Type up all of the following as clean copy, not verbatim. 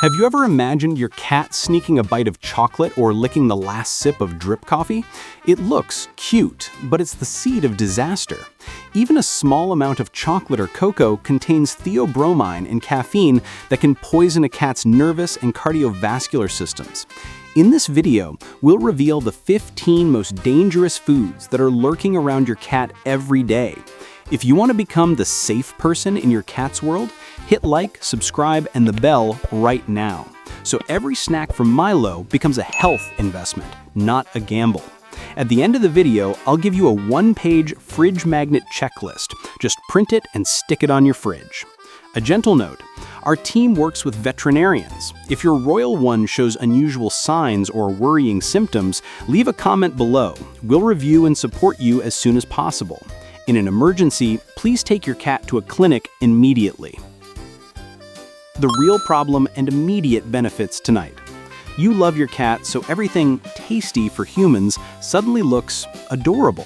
Have you ever imagined your cat sneaking a bite of chocolate or licking the last sip of drip coffee? It looks cute, but it's the seed of disaster. Even a small amount of chocolate or cocoa contains theobromine and caffeine that can poison a cat's nervous and cardiovascular systems. In this video, we'll reveal the 15 most dangerous foods that are lurking around your cat every day. If you want to become the safe person in your cat's world, hit like, subscribe, and the bell right now. So every snack from Milo becomes a health investment, not a gamble. At the end of the video, I'll give you a one-page fridge magnet checklist. Just print it and stick it on your fridge. A gentle note, our team works with veterinarians. If your royal one shows unusual signs or worrying symptoms, leave a comment below. We'll review and support you as soon as possible. In an emergency, please take your cat to a clinic immediately. The real problem and immediate benefits tonight. You love your cat, so everything tasty for humans suddenly looks adorable.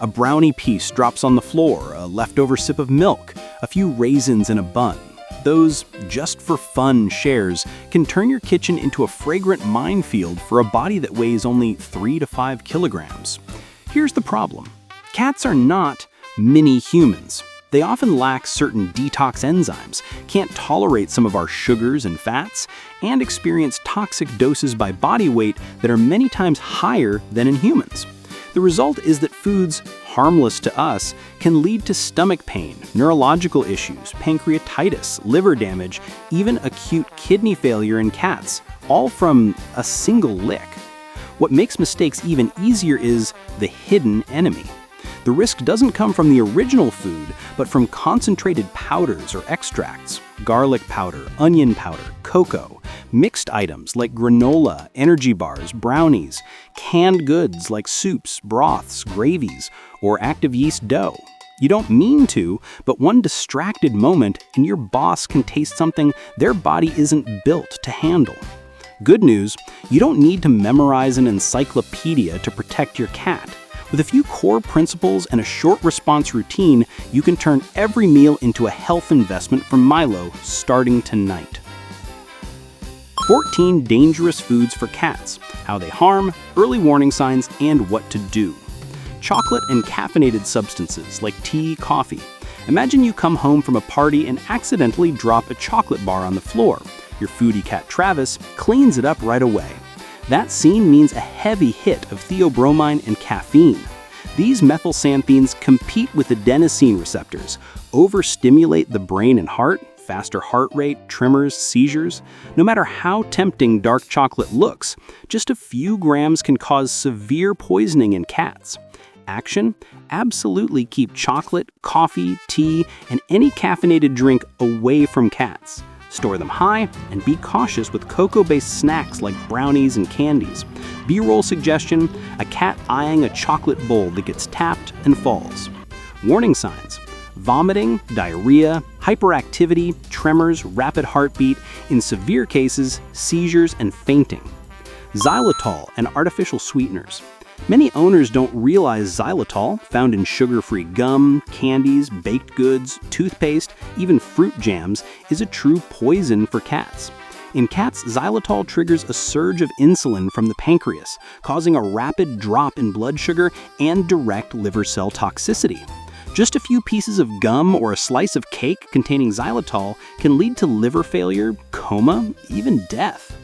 A brownie piece drops on the floor, a leftover sip of milk, a few raisins in a bun. Those just-for-fun shares can turn your kitchen into a fragrant minefield for a body that weighs only 3 to 5 kilograms. Here's the problem. Cats are not mini humans. They often lack certain detox enzymes, can't tolerate some of our sugars and fats, and experience toxic doses by body weight that are many times higher than in humans. The result is that foods harmless to us can lead to stomach pain, neurological issues, pancreatitis, liver damage, even acute kidney failure in cats, all from a single lick. What makes mistakes even easier is the hidden enemy. The risk doesn't come from the original food, but from concentrated powders or extracts, garlic powder, onion powder, cocoa, mixed items like granola, energy bars, brownies, canned goods like soups, broths, gravies, or active yeast dough. You don't mean to, but one distracted moment and your boss can taste something their body isn't built to handle. Good news, you don't need to memorize an encyclopedia to protect your cat. With a few core principles and a short response routine, you can turn every meal into a health investment from Milo starting tonight. 14 dangerous foods for cats, how they harm, early warning signs, and what to do. Chocolate and caffeinated substances like tea, coffee. Imagine you come home from a party and accidentally drop a chocolate bar on the floor. Your foodie cat Travis cleans it up right away. That scene means a heavy hit of theobromine and caffeine. These methylxanthines compete with adenosine receptors, overstimulate the brain and heart, faster heart rate, tremors, seizures. No matter how tempting dark chocolate looks, just a few grams can cause severe poisoning in cats. Action? Absolutely keep chocolate, coffee, tea, and any caffeinated drink away from cats. Store them high, and be cautious with cocoa-based snacks like brownies and candies. B-roll suggestion, a cat eyeing a chocolate bowl that gets tapped and falls. Warning signs, vomiting, diarrhea, hyperactivity, tremors, rapid heartbeat, in severe cases, seizures and fainting. Xylitol and artificial sweeteners. Many owners don't realize xylitol, found in sugar-free gum, candies, baked goods, toothpaste, even fruit jams, is a true poison for cats. In cats, xylitol triggers a surge of insulin from the pancreas, causing a rapid drop in blood sugar and direct liver cell toxicity. Just a few pieces of gum or a slice of cake containing xylitol can lead to liver failure, coma, even death.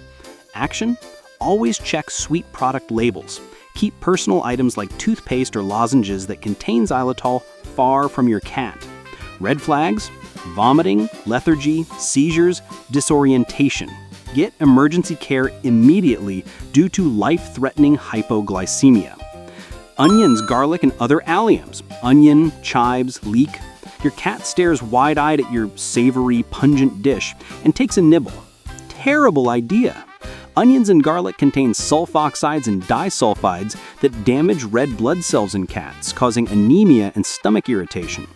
Action? Always check sweet product labels. Keep personal items like toothpaste or lozenges that contain xylitol far from your cat. Red flags: vomiting, lethargy, seizures, disorientation. Get emergency care immediately due to life-threatening hypoglycemia. Onions, garlic, and other alliums. Onion, chives, leek. Your cat stares wide-eyed at your savory, pungent dish and takes a nibble. Terrible idea. Onions and garlic contain sulfoxides and disulfides that damage red blood cells in cats, causing anemia and stomach irritation.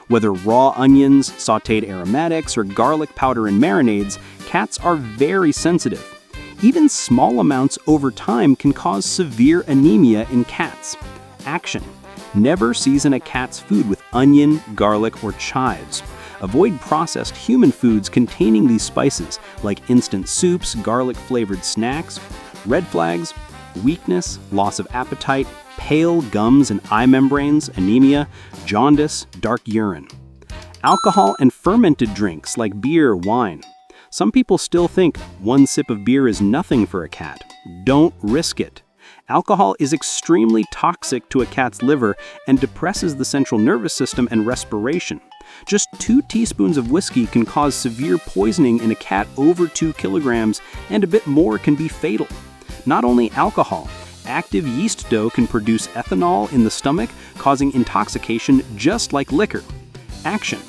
Whether raw onions, sautéed aromatics, or garlic powder in marinades, cats are very sensitive. Even small amounts over time can cause severe anemia in cats. Action: never season a cat's food with onion, garlic, or chives. Avoid processed human foods containing these spices, like instant soups, garlic-flavored snacks. Red flags: weakness, loss of appetite, pale gums and eye membranes, anemia, jaundice, dark urine. Alcohol and fermented drinks like beer, wine. Some people still think one sip of beer is nothing for a cat. Don't risk it. Alcohol is extremely toxic to a cat's liver and depresses the central nervous system and respiration. Just 2 teaspoons of whiskey can cause severe poisoning in a cat over 2 kilograms, and a bit more can be fatal. Not only alcohol, active yeast dough can produce ethanol in the stomach, causing intoxication just like liquor. Action: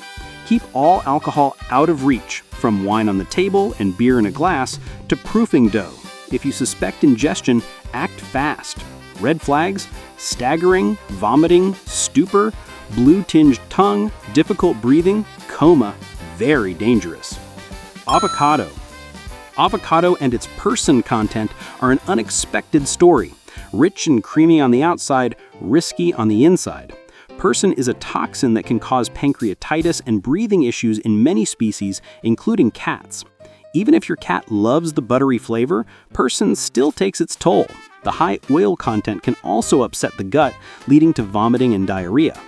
keep all alcohol out of reach, from wine on the table and beer in a glass to proofing dough. If you suspect ingestion, act fast. Red flags: staggering, vomiting, stupor, blue-tinged tongue, difficult breathing, coma, very dangerous. Avocado. Avocado and its persin content are an unexpected story. Rich and creamy on the outside, risky on the inside. Persin is a toxin that can cause pancreatitis and breathing issues in many species, including cats. Even if your cat loves the buttery flavor, persin still takes its toll. The high oil content can also upset the gut, leading to vomiting and diarrhea.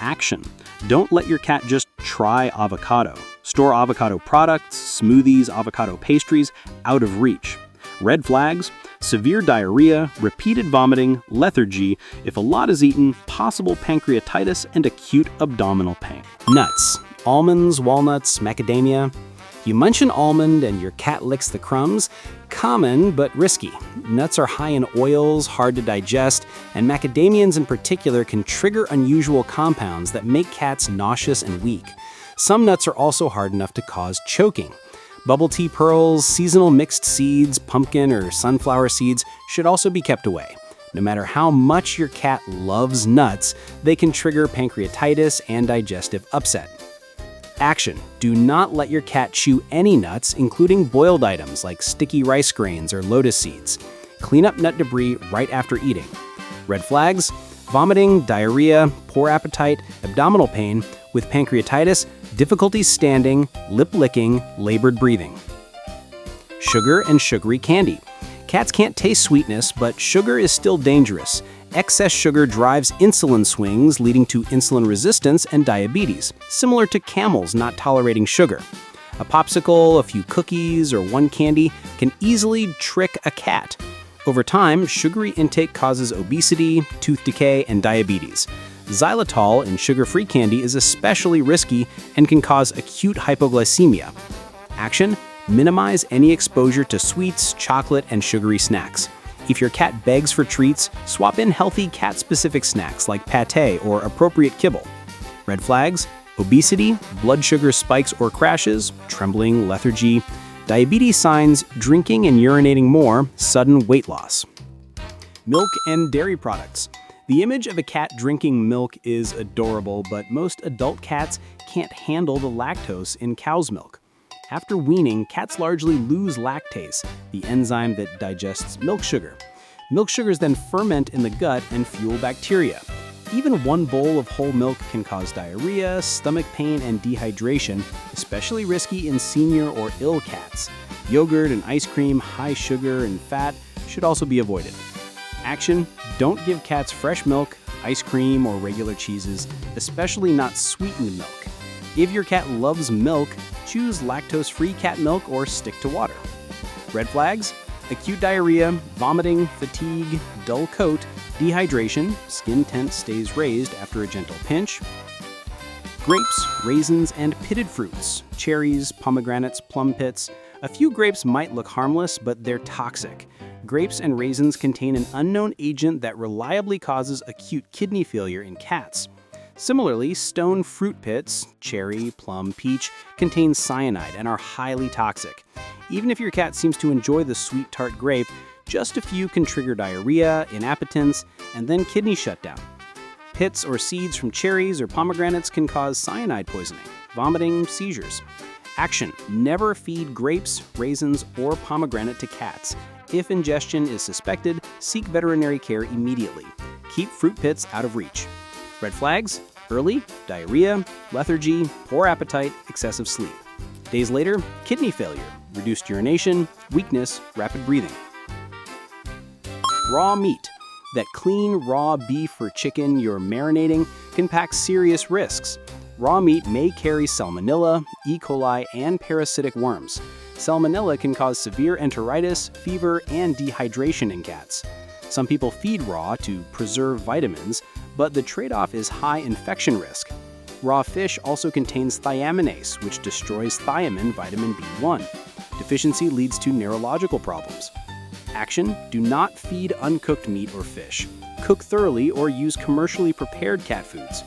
Action: don't let your cat just try avocado. Store avocado products, smoothies, avocado pastries out of reach. Red flags: severe diarrhea, repeated vomiting, lethargy. If a lot is eaten, possible pancreatitis and acute abdominal pain. Nuts: almonds, walnuts, macadamia. You munch an almond and your cat licks the crumbs. Common, but risky. Nuts are high in oils, hard to digest, and macadamians in particular can trigger unusual compounds that make cats nauseous and weak. Some nuts are also hard enough to cause choking. Bubble tea pearls, seasonal mixed seeds, pumpkin or sunflower seeds should also be kept away. No matter how much your cat loves nuts, they can trigger pancreatitis and digestive upset. Action: do not let your cat chew any nuts, including boiled items like sticky rice grains or lotus seeds. Clean up nut debris right after eating. Red flags: vomiting, diarrhea, poor appetite, abdominal pain, with pancreatitis, difficulty standing, lip licking, labored breathing. Sugar and sugary candy. Cats can't taste sweetness, but sugar is still dangerous. Excess sugar drives insulin swings, leading to insulin resistance and diabetes, similar to camels not tolerating sugar. A popsicle, a few cookies, or one candy can easily trick a cat. Over time, sugary intake causes obesity, tooth decay, and diabetes. Xylitol in sugar-free candy is especially risky and can cause acute hypoglycemia. Action: minimize any exposure to sweets, chocolate, and sugary snacks. If your cat begs for treats, swap in healthy cat-specific snacks like pâté or appropriate kibble. Red flags: obesity, blood sugar spikes or crashes, trembling, lethargy, diabetes signs, drinking and urinating more, sudden weight loss. Milk and dairy products. The image of a cat drinking milk is adorable, but most adult cats can't handle the lactose in cow's milk. After weaning, cats largely lose lactase, the enzyme that digests milk sugar. Milk sugars then ferment in the gut and fuel bacteria. Even one bowl of whole milk can cause diarrhea, stomach pain, and dehydration, especially risky in senior or ill cats. Yogurt and ice cream, high sugar and fat, should also be avoided. Action: don't give cats fresh milk, ice cream, or regular cheeses, especially not sweetened milk. If your cat loves milk, choose lactose-free cat milk or stick to water. Red flags: acute diarrhea, vomiting, fatigue, dull coat, dehydration, skin tint stays raised after a gentle pinch. Grapes, raisins, and pitted fruits, cherries, pomegranates, plum pits. A few grapes might look harmless, but they're toxic. Grapes and raisins contain an unknown agent that reliably causes acute kidney failure in cats. Similarly, stone fruit pits, cherry, plum, peach, contain cyanide and are highly toxic. Even if your cat seems to enjoy the sweet tart grape, just a few can trigger diarrhea, inappetence, and then kidney shutdown. Pits or seeds from cherries or pomegranates can cause cyanide poisoning, vomiting, seizures. Action: never feed grapes, raisins, or pomegranate to cats. If ingestion is suspected, seek veterinary care immediately. Keep fruit pits out of reach. Red flags: Early, diarrhea, lethargy, poor appetite, excessive sleep. Days later, kidney failure, reduced urination, weakness, rapid breathing. Raw meat. That clean, raw beef or chicken you're marinating can pack serious risks. Raw meat may carry salmonella, E. coli, and parasitic worms. Salmonella can cause severe enteritis, fever, and dehydration in cats. Some people feed raw to preserve vitamins, but the trade-off is high infection risk. Raw fish also contains thiaminase, which destroys thiamine vitamin B1. Deficiency leads to neurological problems. Action: do not feed uncooked meat or fish. Cook thoroughly or use commercially prepared cat foods.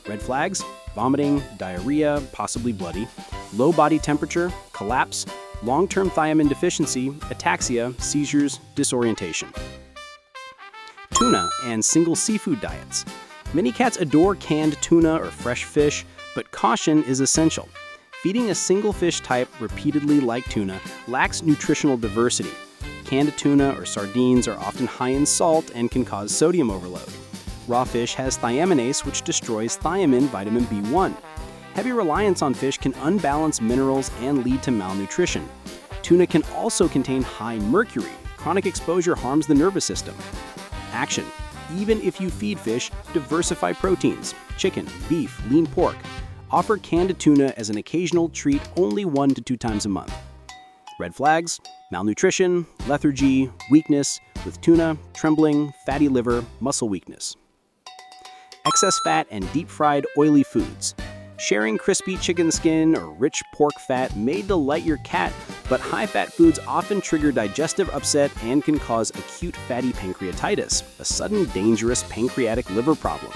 Red flags: vomiting, diarrhea, possibly bloody, low body temperature, collapse, long-term thiamine deficiency, ataxia, seizures, disorientation. Tuna and single seafood diets. Many cats adore canned tuna or fresh fish, but caution is essential. Feeding a single fish type repeatedly like tuna lacks nutritional diversity. Canned tuna or sardines are often high in salt and can cause sodium overload. Raw fish has thiaminase, which destroys thiamine vitamin B1. Heavy reliance on fish can unbalance minerals and lead to malnutrition. Tuna can also contain high mercury. Chronic exposure harms the nervous system. Action: even if you feed fish, diversify proteins: chicken, beef, lean pork. Offer canned tuna as an occasional treat only 1 to 2 times a month. Red flags: malnutrition, lethargy, weakness, with tuna, trembling, fatty liver, muscle weakness. Excess fat and deep-fried oily foods. Sharing crispy chicken skin or rich pork fat may delight your cat, but high-fat foods often trigger digestive upset and can cause acute fatty pancreatitis, a sudden dangerous pancreatic liver problem.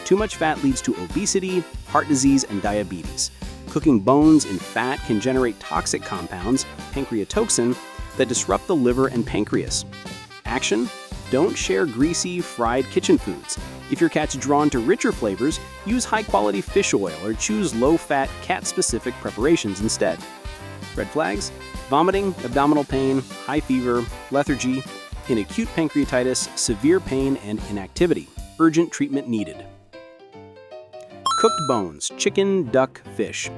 Too much fat leads to obesity, heart disease, and diabetes. Cooking bones in fat can generate toxic compounds, pancreatoxin, that disrupt the liver and pancreas. Action: don't share greasy, fried kitchen foods. If your cat's drawn to richer flavors, use high-quality fish oil or choose low-fat, cat-specific preparations instead. Red flags: vomiting, abdominal pain, high fever, lethargy, in acute pancreatitis, severe pain, and inactivity. Urgent treatment needed. Cooked bones: chicken, duck, fish.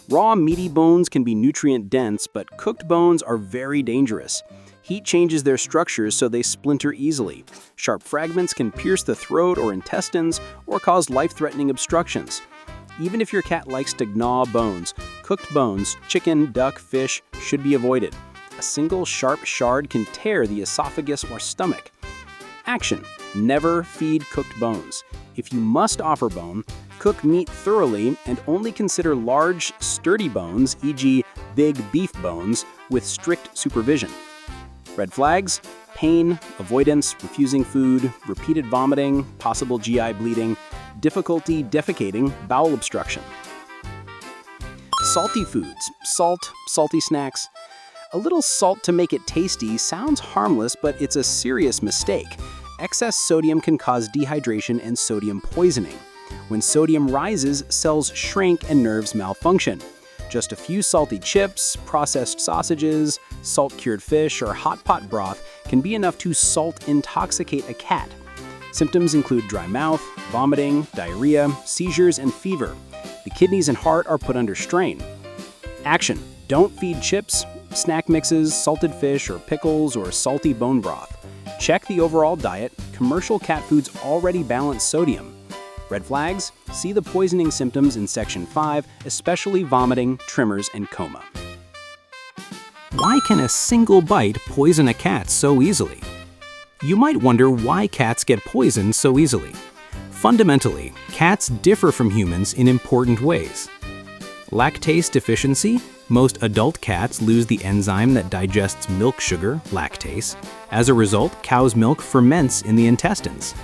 Raw, meaty bones can be nutrient-dense, but cooked bones are very dangerous. Heat changes their structures so they splinter easily. Sharp fragments can pierce the throat or intestines or cause life-threatening obstructions. Even if your cat likes to gnaw bones, cooked bones, chicken, duck, fish, should be avoided. A single sharp shard can tear the esophagus or stomach. Action: never feed cooked bones. If you must offer bone, cook meat thoroughly and only consider large, sturdy bones, e.g. big beef bones, with strict supervision. Red flags: pain, avoidance, refusing food, repeated vomiting, possible GI bleeding, difficulty defecating, bowel obstruction. Salty foods: salt, salty snacks. A little salt to make it tasty sounds harmless, but it's a serious mistake. Excess sodium can cause dehydration and sodium poisoning. When sodium rises, cells shrink and nerves malfunction. Just a few salty chips, processed sausages, salt-cured fish, or hot pot broth can be enough to salt intoxicate a cat. Symptoms include dry mouth, vomiting, diarrhea, seizures, and fever. The kidneys and heart are put under strain. Action: don't feed chips, snack mixes, salted fish, or pickles, or salty bone broth. Check the overall diet. Commercial cat foods already balance sodium. Red flags: see the poisoning symptoms in Section 5, especially vomiting, tremors, and coma. Why can a single bite poison a cat so easily? You might wonder why cats get poisoned so easily. Fundamentally, cats differ from humans in important ways. Lactase deficiency: most adult cats lose the enzyme that digests milk sugar, lactase. As a result, cow's milk ferments in the intestines.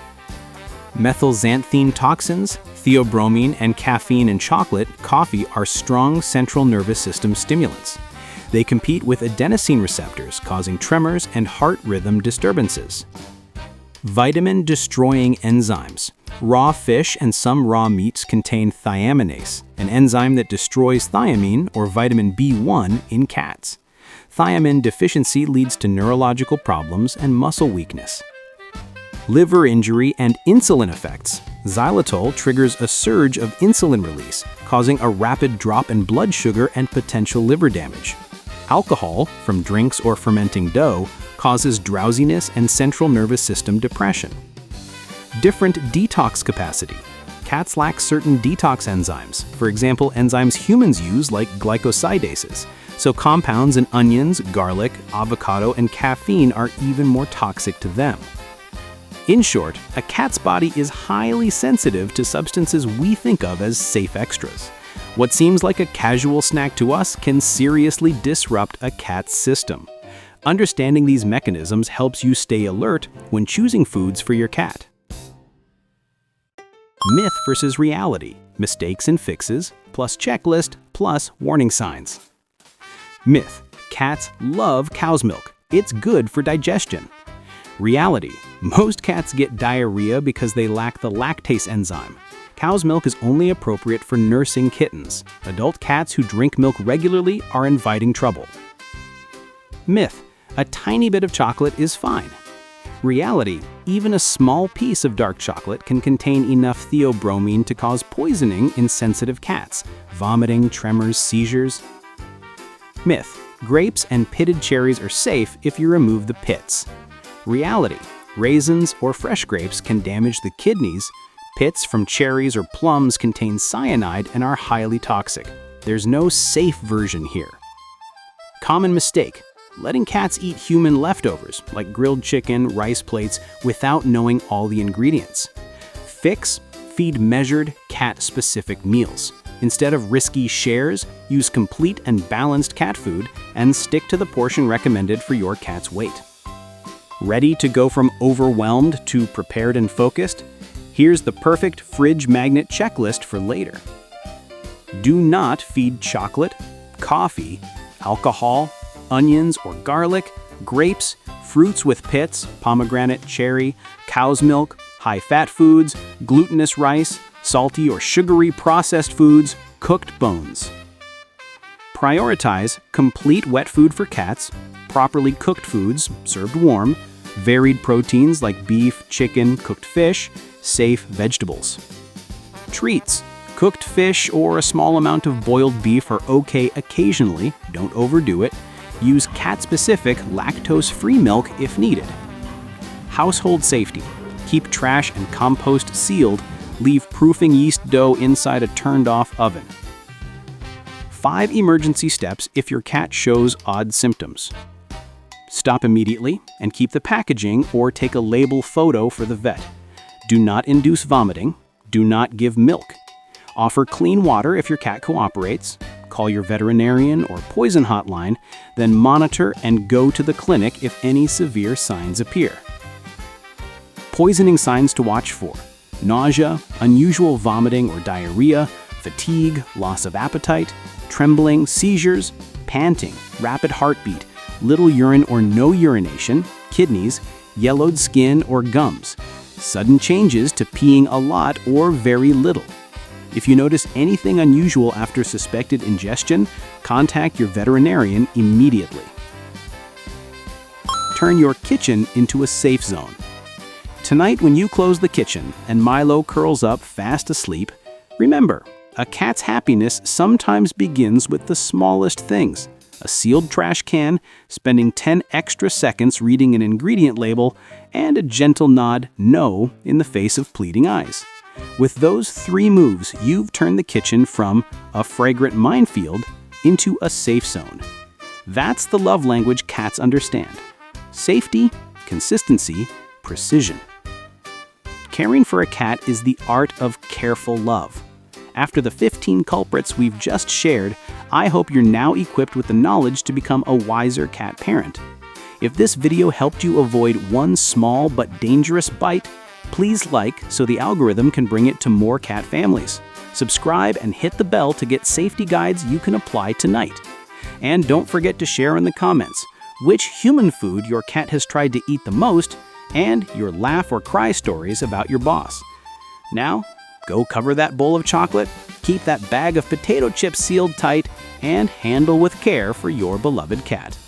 Methylxanthine toxins, theobromine, and caffeine in chocolate, coffee are strong central nervous system stimulants. They compete with adenosine receptors, causing tremors and heart rhythm disturbances. Vitamin-destroying enzymes. Raw fish and some raw meats contain thiaminase, an enzyme that destroys thiamine or vitamin B1 in cats. Thiamine deficiency leads to neurological problems and muscle weakness. Liver injury and insulin effects. Xylitol triggers a surge of insulin release, causing a rapid drop in blood sugar and potential liver damage. Alcohol, from drinks or fermenting dough, causes drowsiness and central nervous system depression. Different detox capacity. Cats lack certain detox enzymes, for example, enzymes humans use like glycosidases, so compounds in onions, garlic, avocado, and caffeine are even more toxic to them. In short, a cat's body is highly sensitive to substances we think of as safe extras. What seems like a casual snack to us can seriously disrupt a cat's system. Understanding these mechanisms helps you stay alert when choosing foods for your cat. Myth versus reality. Mistakes and fixes, plus checklist, plus warning signs. Myth: cats love cow's milk. It's good for digestion. Reality: most cats get diarrhea because they lack the lactase enzyme. Cow's milk is only appropriate for nursing kittens. Adult cats who drink milk regularly are inviting trouble. Myth: a tiny bit of chocolate is fine. Reality: even a small piece of dark chocolate can contain enough theobromine to cause poisoning in sensitive cats, vomiting, tremors, seizures. Myth: grapes and pitted cherries are safe if you remove the pits. Reality: raisins or fresh grapes can damage the kidneys. Pits from cherries or plums contain cyanide and are highly toxic. There's no safe version here. Common mistake: letting cats eat human leftovers, like grilled chicken, rice plates, without knowing all the ingredients. Fix: feed measured, cat-specific meals. Instead of risky shares, use complete and balanced cat food and stick to the portion recommended for your cat's weight. Ready to go from overwhelmed to prepared and focused? Here's the perfect fridge magnet checklist for later. Do not feed chocolate, coffee, alcohol, onions or garlic, grapes, fruits with pits, pomegranate, cherry, cow's milk, high-fat foods, glutinous rice, salty or sugary processed foods, cooked bones. Prioritize complete wet food for cats, properly cooked foods served warm, varied proteins like beef, chicken, cooked fish, safe vegetables. Treats: cooked fish or a small amount of boiled beef are okay occasionally, don't overdo it. Use cat-specific lactose-free milk if needed. Household safety: keep trash and compost sealed, leave proofing yeast dough inside a turned-off oven. 5 emergency steps if your cat shows odd symptoms. Stop immediately and keep the packaging or take a label photo for the vet. Do not induce vomiting. Do not give milk. Offer clean water if your cat cooperates. Call your veterinarian or poison hotline, then monitor and go to the clinic if any severe signs appear. Poisoning signs to watch for: nausea, unusual vomiting or diarrhea, fatigue, loss of appetite, trembling, seizures, panting, rapid heartbeat, little urine or no urination, kidneys, yellowed skin or gums, sudden changes to peeing a lot or very little. If you notice anything unusual after suspected ingestion, contact your veterinarian immediately. Turn your kitchen into a safe zone. Tonight, when you close the kitchen and Milo curls up fast asleep, remember, a cat's happiness sometimes begins with the smallest things: a sealed trash can, spending 10 extra seconds reading an ingredient label, and a gentle nod no in the face of pleading eyes. With those 3 moves, you've turned the kitchen from a fragrant minefield into a safe zone. That's the love language cats understand: safety, consistency, precision. Caring for a cat is the art of careful love. After the 15 culprits we've just shared, I hope you're now equipped with the knowledge to become a wiser cat parent. If this video helped you avoid one small but dangerous bite, please like so the algorithm can bring it to more cat families. Subscribe and hit the bell to get safety guides you can apply tonight. And don't forget to share in the comments which human food your cat has tried to eat the most and your laugh or cry stories about your boss. Now, go cover that bowl of chocolate, keep that bag of potato chips sealed tight, and handle with care for your beloved cat.